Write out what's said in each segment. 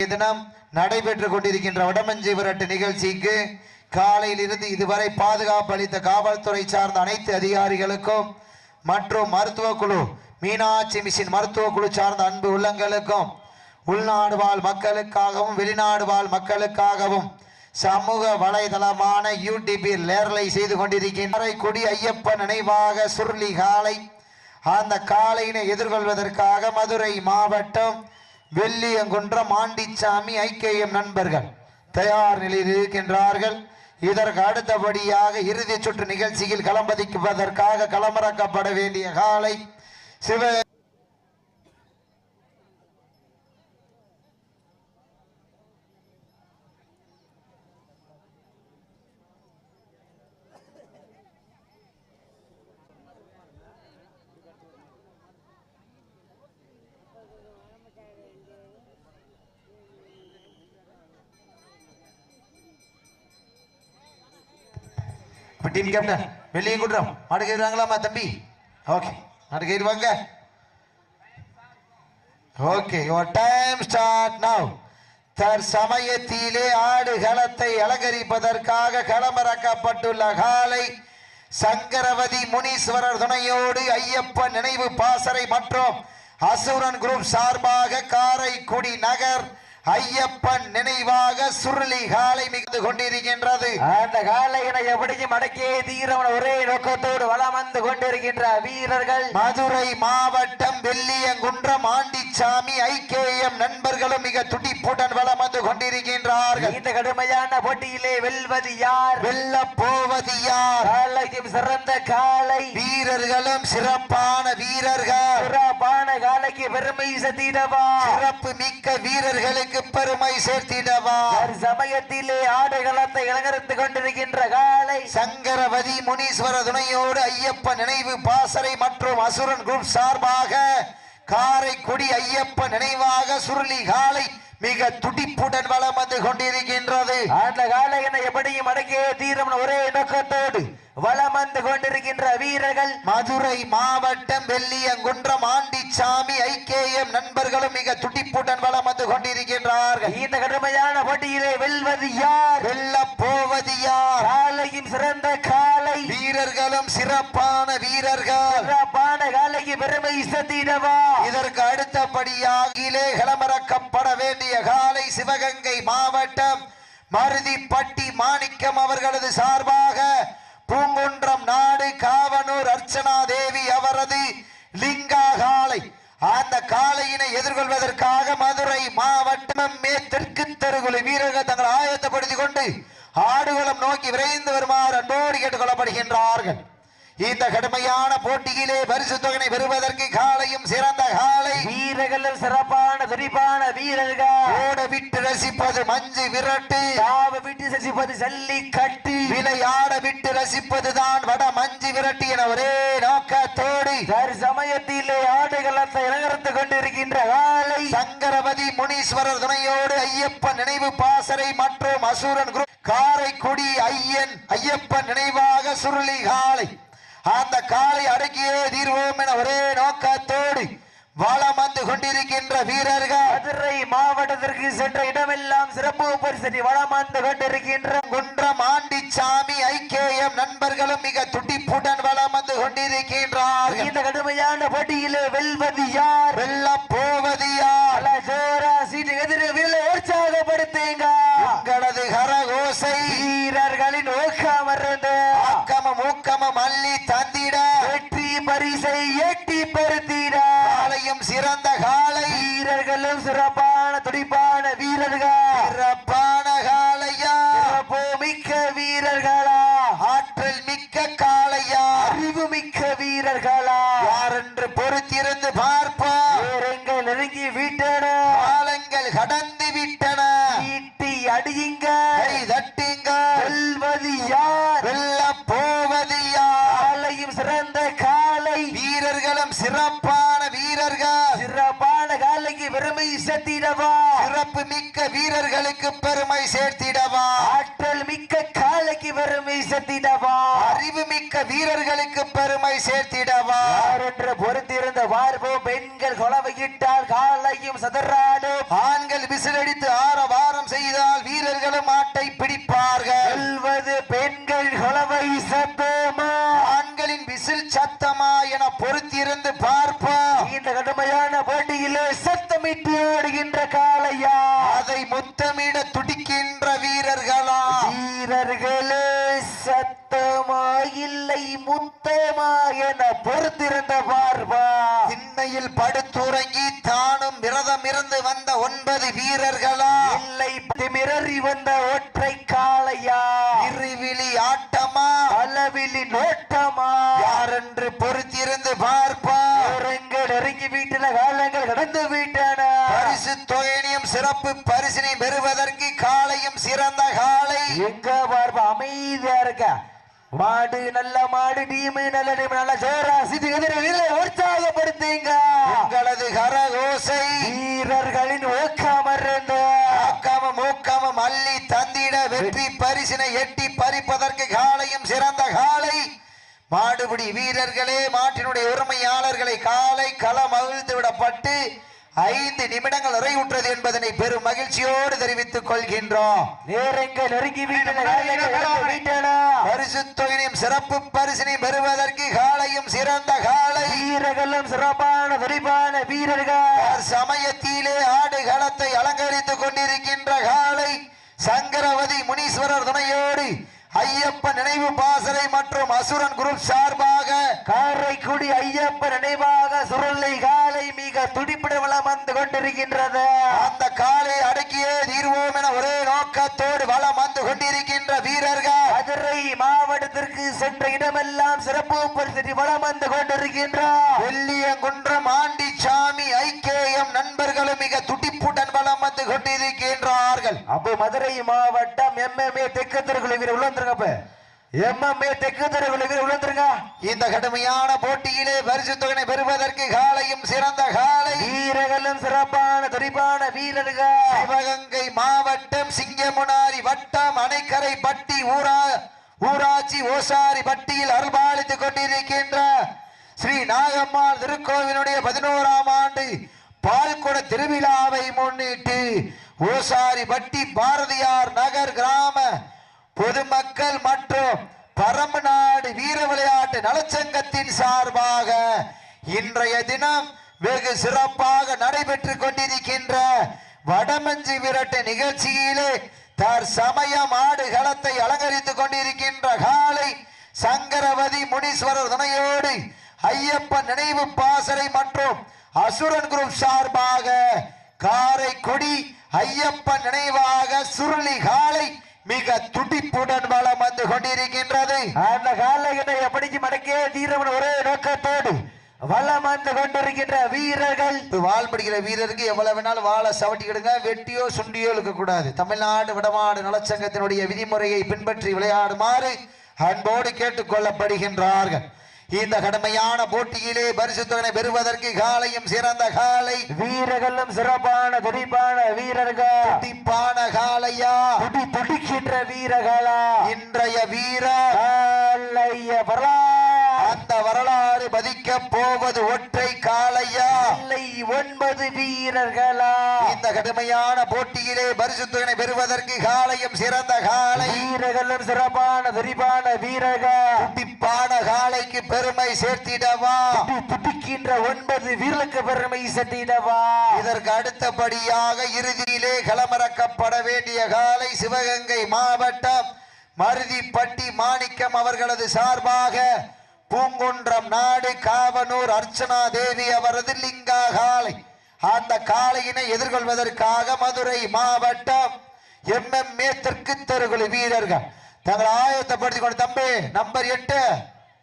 தினம் நடைபெற்றுக் கொண்டிருக்கின்ற வடமஞ்சி விரட்டு நிகழ்ச்சிக்கு காலையில் இருந்து இதுவரை பாதுகாப்பு அளித்த காவல்துறை சார்ந்த அனைத்து அதிகாரிகளுக்கும் மற்றும் மருத்துவ குழு மீனாட்சி மிஷின் மருத்துவ குழு சார்ந்த அன்பு உள்ளங்களுக்கும் உள்நாடு வாழ் மக்களுக்காகவும் வெளிநாடு வாழ் மக்களுக்காகவும் சமூக வலைதளமான யூடியூப் நேரலை செய்து கொண்டிருக்கின்ற கொடி ஐயப்பன் நினைவாக சுருளி காலை அந்த காலையினை எதிர்கொள்வதற்காக மதுரை மாவட்டம் வெள்ளியங்குன்றம் ஆண்டிச்சாமி ஐக்கியம் நண்பர்கள் தயார் நிலையில் இருக்கின்றார்கள். இதற்கு அடுத்தபடியாக இறுதி சுற்று நிகழ்ச்சியில் களம்பதிக்குவதற்காக களமிறக்கப்பட வேண்டிய காலை சிவ டீம் கேப்டன் வெள்ளியங்குன்றம் மாடுகிறாங்களாமா தம்பி? ஓகே, மாடுகிறாங்க. Okay, your time start now. தற்சமயத்திலே ஆடு களத்தை அலங்கரிப்பதற்காக களமிறக்கப்பட்டுள்ள காலை சங்கரவதி முனீஸ்வரர் துணையோடு ஐயப்பன் நினைவு பாசறை மற்றும் அசுரன் குரூப் சார்பாக காரைக்குடி நகர் ஐயப்பன் நினைவாக சுருளி காலை மிகுந்து கொண்டிருக்கின்றது. அந்த காலையினை எப்படியும் அடக்கியே தீரவன் ஒரே நோக்கத்தோடு வளம் வந்து கொண்டிருக்கின்ற வீரர்கள் மதுரை மாவட்டம் வெள்ளியங்குன்றம் ஆண்டிச்சாமி ஐக்கியம் நண்பர்களும் மிக துடிப்புடன் வளம் வந்து கொண்டிருக்கின்றார்கள். இந்த கடுமையான போட்டியிலே வெல்வது யார், வெல்ல போவது யார்? காலைக்கும் சிறந்த காலை வீரர்களும் சிறப்பான வீரர்கள். சிறப்பான காலைக்கு பெருமை சேர்த்திடவா, சிறப்பு மிக்க வீரர்களுக்கு பெருமை சேர்த்திடவா. சமயத்திலே ஆடுகளத்தை இளங்கரித்துக் கொண்டிருக்கின்ற காலை சங்கரவதி முனீஸ்வர துணையோடு ஐயப்பன் நினைவு பாசறை மற்றும் அசுரன் குரூப் சார்பாக காரைக்குடி ஐயப்பன் நினைவாக சுருளி காலை மிக துடிப்புடன் வளம் வந்து கொண்டிருக்கின்றது. அந்த காலையினை எப்படியும் அடக்கிய தீரம் ஒரே நோக்கத்தோடு வளம் வந்து கொண்டிருக்கின்ற வீரர்கள் மதுரை மாவட்டம் வெள்ளியங்குன்றம் ஆண்டிச்சாமி ஐக்கியம் நண்பர்களும் மிக துடிப்புடன் வளம் வந்து கொண்டிருக்கின்றார்கள். இந்த கடுமையான போட்டியிலே வெல்வது யார், வெல்ல போவது யார்? காலையும் சிறந்த காலை வீரர்களும் சிறப்பான வீரர்கள். சிறப்பான காலைக்கு பெருமை சேர்த்திடவா. இதற்கு அடுத்தபடியாக களமிறக்கப்பட வேண்டிய காலை சிவகங்கை மாவட்டம் மருதிப்பட்டி மாணிக்கம் அவர்களது சார்பாக பூங்குன்றம் நாடு காவனூர் அர்ச்சனா தேவி அவரது லிங்கா காலை அந்த காலையினை எதிர்கொள்வதற்காக மதுரை மாவட்டம் தெற்கு தெருகுழு வீரர்கள் தங்கள் ஆயத்தப்படுத்திக் கொண்டு ஆடுகளம் நோக்கி விரைந்து வருமாறு அன்போடு கேட்டுக் கொள்ளப்படுகின்றார்கள். இந்த கடுமையான போட்டியிலே பரிசு தொகையை பெறுவதற்கு காலையும் சிறந்த காலை வீரர்களும் சிறப்பான துடிப்பான வீரர்கள். ஓட விட்டு ரசிப்பது மஞ்சு விரட்டு, தாவ விட்டு ரசிப்பது ஜல்லிக்கட்டு, விளையாட விட்டு ரசிப்பதுதான் வட மஞ்சு விரட்டு என ஒரே நோக்கத்தோடு சமயத்திலே ஆடுகளத்தை இளங்கரித்துக் கொண்டிருக்கின்ற காலை சங்கரவதி முனீஸ்வரர் துணையோடு ஐயப்பன் நினைவு பாசறை மற்றும் அசுரன் குரூப் காரைக்குடி ஐயப்பன் நினைவாக சுருளி காலை அந்த காலை அடக்கியே தீர்வோம் என ஒரே நோக்கத்தோடு வளம் வந்து கொண்டிருக்கின்ற வீரர்கள் மதுரை மாவட்டத்திற்கு சென்ற இடமெல்லாம் சிறப்பு பரிசு வளம் வந்து கொண்டிருக்கின்ற குன்றம் ஆண்டிச்சாமி ஐக்கியம் நண்பர்களும் மிக துடிப்புடன் வளம் வந்து கொண்டிருக்கின்றார். இந்த கடுமையான போட்டியிலே வெல்வது யார், வெல்ல போவது யார்? ஜோரா சீட்டு எதிர வீரர்களை உற்சாகப்படுத்துங்க. உங்களது கரகோசை வீரர்களின் ஊக்கம் இருந்து ஆக்கமும் ஊக்கமும் அள்ளி தந்திட வெற்றி பரிசை எட்டி பருத்திட காலையும் சிறந்த காலை வீரர்களும் சிறப்பான துடிப்பான வீரர்கள். சிறப்பான காலையா, மிக்க வீரர்களா, ஆற்றல் மிக்க காளையா, அறிவு மிக்க வீரர்களா, யார் என்று பொறுத்திருந்து பார்ப்போம். வீரங்கள் நெருங்கி விட்டன, காலங்கள் கடந்து விட்டன, ஈட்டி அடியுங்க, கை தட்டுங்க. வெல்வது யார், வெல்ல போவது யார்? காலையும் சிறந்த காலை வீரர்களும் சிறப்பான வீரர்கள். சிறப்பான காலைக்கு பெருமை சேர்த்திடவா, சிறப்பு மிக்க வீரர்களுக்கு பெருமை சேர்த்திடவா, ஆற்றல் மிக்க காலைக்கு பெருமை சேர்த்திடவா அறிவுமிக்க வீரர்களுக்கு பெருமை சேர்த்திடவா யார் என்று பொறுத்திருந்த பார்ப்போம் பெண்கள் கொலவையிட்டால் காலையும் சதறாடும் ஆண்கள் விசிலடித்து ஆரவாரம் செய்தால் வீரர்களும் ஆட்டை பிடிப்பார்கள் வெல்வது பெண்கள் கொலவை சத்தமா ஆண்களின் விசில் சத்தமா என பொறுத்திருந்து பார்ப்போம் இந்த கடுமையான போட்டியிலே சத்தமிட்டு ஆடுகின்ற காளையா அதை முத்தமிட துடிக்கின்ற வீரர்களா வீரர்களே சத்தமா இல்லை முத்தமா என பொறுத்திருந்த பார்வா திண்ணையில் படுத்துறங்கி தானும் விரதம் இருந்து வந்த 9 வீரர்களா இல்லை திமிரறி வந்த ஒற்றை காளையா இருவிழி ஆட்டமா அளவிலி நோட்டமா யாரென்று பொறுத்திருந்து பார்ப்பா நெருங்கி வீட்டில காலங்கள் கடந்து விட்டன பரிசு தொகையினையும் சிறப்பு பரிசினை பெறுவதற்கு காளையும் சிறந்த காளை எங்க பார்ப்பா அமைதியா இருக்க மாடு நல்ல மாடு டீம் நல்ல டீம் நல்ல ஜோரா சிட்டி உற்சாகப்படுத்துங்க உங்களது கரகோசை வீரர்களின் ஊக்கமர்ந்து ஊக்கமும் அள்ளி தந்திட வெற்றி பரிசினை எட்டி பறிப்பதற்கு காளையும் சிறந்த காளை மாடுபிடி வீரர்களே மாட்டினுடைய உரிமையாளர்களை காலை களம் அவிழ்த்து விடப்பட்டு 5 நிமிடங்கள் நிறைவுற்றது என்பதனை பெரும் மகிழ்ச்சியோடு தெரிவித்துக் கொள்கின்றோம் நேரங்கள் நெருங்கி பரிசு தொகையினையும் சிறப்பு பரிசினை பெறுவதற்கு காளையும் சிறந்த காளை வீரர்களும் சிறப்பான விரிவான வீரர்கள் சமயத்திலே ஆடு களத்தை அலங்கரித்துக் கொண்டிருக்கின்ற காளை சங்கரவதி முனீஸ்வரர் துணையோடு ஐயப்ப நினைவு பாசறை மற்றும் அசுரன் குரூப் சார்பாக காரைக்குடி ஐயப்ப நினைவாக சுருளை காலை மிக துடிப்புடன் வளம் வந்து கொண்டிருக்கின்றது அந்த காலை அடக்கியே தீர்வோம் என ஒரே நோக்கத்தோடு வளம் வந்து கொண்டிருக்கின்ற வீரர்கள் மதுரை மாவட்டத்திற்கு சென்ற இடமெல்லாம் சிறப்பு பரிசு வளம் வந்து கொண்டிருக்கின்றார் வெள்ளியங்குன்றம் ஆண்டிச்சாமி ஐக்கியம் நண்பர்களும் மிக துடிப்புடன் வளம் வந்து கொண்டிருக்கின்றார்கள் அப்போ மதுரை மாவட்டம் எம்எம்ஏ தெற்கு தெருக்குழு வீரர் உள்ள எம்எம்ஏ தெற்கு தெருக்குழு வீரர் உள்ள இந்த கடுமையான போட்டியிலே பரிசு தொகை பெறுவதற்கு காளையும் சிறந்த காளை வீரர்களும் சிறப்பான துடிப்பான வீரர்கள் சிவகங்கை மாவட்டம் சிங்கமுனாரி வட்டம் அணைக்கரை பட்டி ஊராட்சி ஓசாரி பட்டியில் அருள்பாலித்துக் கொண்டிருக்கின்ற ஸ்ரீ நாகம்மாள் திருக்கோவிலுடைய 11ஆம் ஆண்டு பால்குட திருவிழாவை முன்னிட்டு ஓசாரி பட்டி பாரதியார் நகர் கிராம பொதுமக்கள் மற்றும் பரமநாடு வீர விளையாட்டு நலச்சங்கத்தின் சார்பாக இன்றைய தினம் வெகு சிறப்பாக நடைபெற்றுக் கொண்டிருக்கின்ற வடமஞ்சி விரட்டு நிகழ்ச்சியிலே தற்சமயம் ஆடு களத்தை அலங்கரித்துக் கொண்டிருக்கின்ற காலை சங்கரவதி முனீஸ்வரர் துணையோடு ஐயப்பன் நினைவு பாசறை மற்றும் அசுரன் குரூப் சார்பாக காரைக்குடி ஐயப்பன் நினைவாக சுருளி காலை மிக துடிப்புடன் வளம் வந்து கொண்டிருக்கின்றது அந்த காலையினை எப்படிக்கு மடக்கே தீரவன் ஒரே நோக்கத்தோடு வளம் வந்து கொண்டிருக்கின்ற வீரர்கள் வால் பிடிக்கிற வீரருக்கு எவ்வளவு வேணாலும் வாழை சவட்டிக்கிடுங்க வெட்டியோ சுண்டியோ இருக்க கூடாது தமிழ்நாடு விடமாடு நலச்சங்கத்தினுடைய விதிமுறையை பின்பற்றி விளையாடுமாறு அன்போடு கேட்டுக் கொள்ளப்படுகின்றார்கள் இந்த கடுமையான போட்டியிலே பரிசு தொகை பெறுவதற்கு காலையும் சிறந்த காலை வீரர்களும் சிறப்பான துடிப்பான வீரர்கள் துடிப்பான காலையா துடிக்கின்ற வீரர்களா இன்றைய வீர அந்த வரலாறு பதிக்க போவது ஒற்றை காலையா இல்லை 9 வீரர்களா இந்த கடுமையான போட்டியிலே பரிசு தொகை பெறுவதற்கு காலையும் சிறந்த காலை வீரர்களும் சிறப்பான துடிப்பான வீரர்கள் துடிப்பான காலைக்கு பெருமை சேர்த்திடவா துடிக்கின்ற 9 வீரர்களுக்கு பெருமை சேர்த்திடவா இதற்கு அடுத்தபடியாக இறுதியிலே களமிறக்கப்பட வேண்டிய காலை சிவகங்கை மாவட்டம் மருதிப்பட்டி மாணிக்கம் அவர்களது சார்பாக பூங்குன்றம் நாடு காவனூர் அர்ச்சனா தேவி அவரது லிங்கா காலை அந்த காளையினை எதிர்கொள்வதற்காக மதுரை மாவட்டம் எம்எம்ஏ தெற்கு தெருக்குழு வீரர்கள் தங்களை ஆயத்தப்படுத்திக் கொண்டு தம்பி நம்பர் 8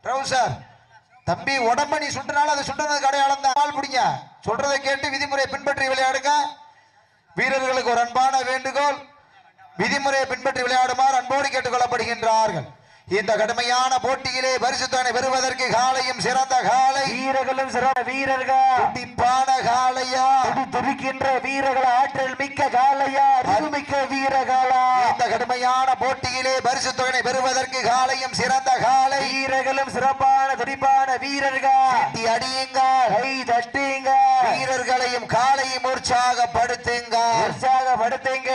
ரவுசர் தம்பி உடம்ப நீ சுட்டுனால அதை சுட்டுனதுக்கு அடையாளம் தான் ஆள் பிடிங்க சொல்றதை கேட்டு விதிமுறையை பின்பற்றி விளையாடுங்க வீரர்களுக்கு ஒரு அன்பான வேண்டுகோள் விதிமுறையை பின்பற்றி விளையாடுமாறு அன்போடு கேட்டுக் கொள்ளப்படுகின்றார்கள் இந்த கடுமையான போட்டியிலே பரிசுத்தனை பெறுவதற்கு காலையும் சிறந்த காலை, வீரர்களும் சிறந்த வீரர்கள், துடிப்பான காலையா, துடிக்கின்ற வீரர்கள், ஆற்றல் மிக்க காலையா, அறிவுமிக்க வீரர்களா. இந்த கடுமையான போட்டியிலே பரிசுத்தனை பெறுவதற்கு காலையும் சிறந்த காலை, வீரர்களும் சிறப்பான துடிப்பான வீரர்கள். அடியுங்க, கை தட்டுங்க, வீரர்களையும் காலையும் உற்சாகப்படுத்துங்க.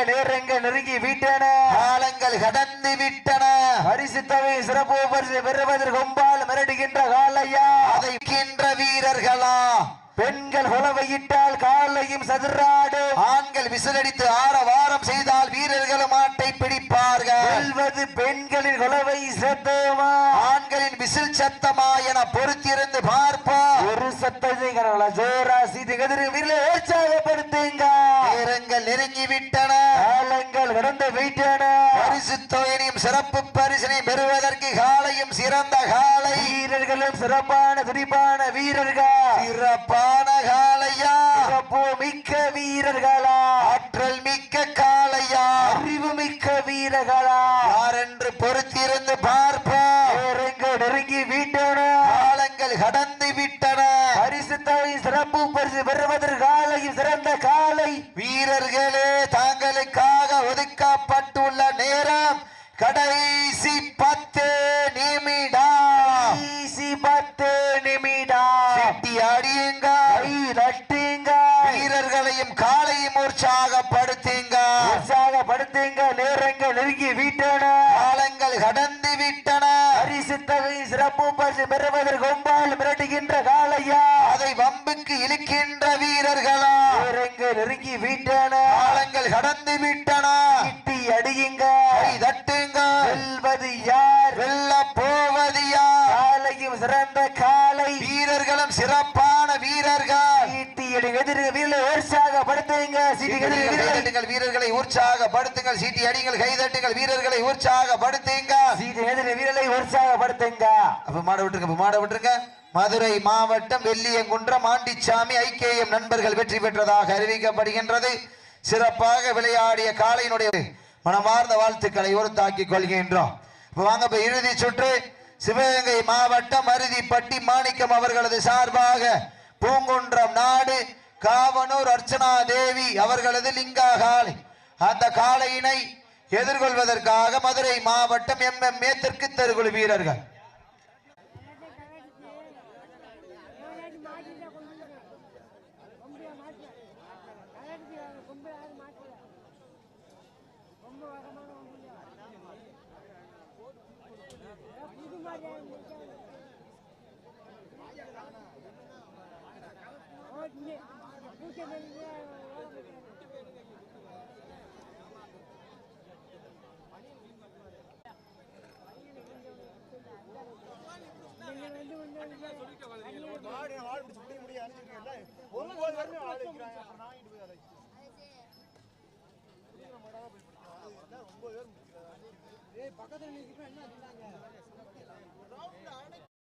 நேரங்கள் நெருங்கி விட்டன, காலங்கள் கடந்து விட்டன. பரிசுத்தவை சிறப்பு பரிசு பெறுவதற்கு கொம்பால் மிரட்டுகின்ற காலையா, அதை வீரர்களா. பெண்கள் குலவையிட்டால் காலையும் சதுராடும், ஆண்கள் விசிலடித்து ஆரவாரம் செய்தால் வீரர்களும் ஆட்டை பிடிப்பார்கள். வெல்வது பெண்களின் குலவை சத்தமா, ஆண்களின் விசில் சத்தமா என பொறுத்திருந்து பார்ப்போம். ஒரு சத்தத்தை ஜோரா சீது கதிர் வீரர்களை உற்சாகப்படுத்துங்க. நேரங்கள் நெருங்கி விட்டன, காலங்கள் கடந்து விட்டன. பரிசு தொகையினையும் சிறப்பு பரிசினை பெறுவதற்கு காலையும் சிறந்த காலை, வீரர்களும் சிறப்பான துடிப்பான வீரர்கள், சிறப்பான காலையா, சிறப்பு மிக்க வீரர்களா, ஆற்றல் மிக்க காலையா, அறிவு மிக்க வீரர்களா. யார் என்று பொறுத்திருந்து பார்ப்போம். நேரங்கள் நெருங்கி விட்டன, காலங்கள் கடந்து விட்டன. பரிசுத்தவை சிறப்பு பரிசு பெறுவதற்கு காலையும் சிறந்த காலை. வீரர்களே, தாங்களுக்காக ஒதுக்கப்பட்டுள்ள நேரம் கடைசி 10 நிமிடம். கடைசி 10 நிமிடம். சிட்டி அடியுங்க, கை தட்டுங்க, வீரர்களையும் காலையும் உற்சாகப்படுத்துங்க. உற்சாகப்படுத்துங்க. நேரங்கள் நெருங்கி விட்டன, காலங்கள் கடந்து விட்டன. பரிசுத்தவை சிறப்பு பரிசு பெறுவதற்கு கொம்பால் மிரட்டுகின்ற காலையா, அதை வம்புக்கு இழுக்கின்ற வீரர்களா. நேரங்கள் நெருங்கி விட்டன, காலங்கள் கடந்து விட்டன. சிட்டி அடியுங்க, கை தட்டுங்க. வெல்வது யார், வெல்ல போவது யார்? காலையும் சிறந்த காலை, வீரர்களும் சிறப்பான வீரர்கள். சிட்டி அடிங்க, எதிர் வீரர்களை உற்சாகப்படுத்துங்க. சிட்டி எதிர் வீரர்கள், வீரர்களை உற்சாகப்படுத்துங்கள். சீட்டி அடிங்கள், கைதட்டுங்கள், வீரர்களை உற்சாகப்படுத்துங்க. சிட்டி எதிர் வீரர்களை உற்சாகப்படுத்துங்க. அப்ப மாட விட்டுருங்க, மாட விட்டுருங்க. மதுரை மாவட்டம் வெள்ளியங்குன்றம் ஆண்டிச்சாமி ஐக்கியம் நண்பர்கள் வெற்றி பெற்றதாக அறிவிக்கப்படுகின்றது. சிறப்பாக விளையாடிய காலையினுடைய மனமார்ந்த வாழ்த்துக்களை உறுத்தாக்கிக் கொள்கின்றோம். இப்ப வாங்க, இப்ப இறுதி சுற்று. சிவகங்கை மாவட்டம் அருதிப்பட்டி மாணிக்கம் அவர்களது சார்பாக பூங்குன்றம் நாடு காவனூர் அர்ச்சனா தேவி அவர்களது லிங்கா காலை, அந்த காளையினை எதிர்கொள்வதற்காக மதுரை மாவட்டம் MMA தெற்கு தெருகுழு வீரர்கள் பக்கத்துல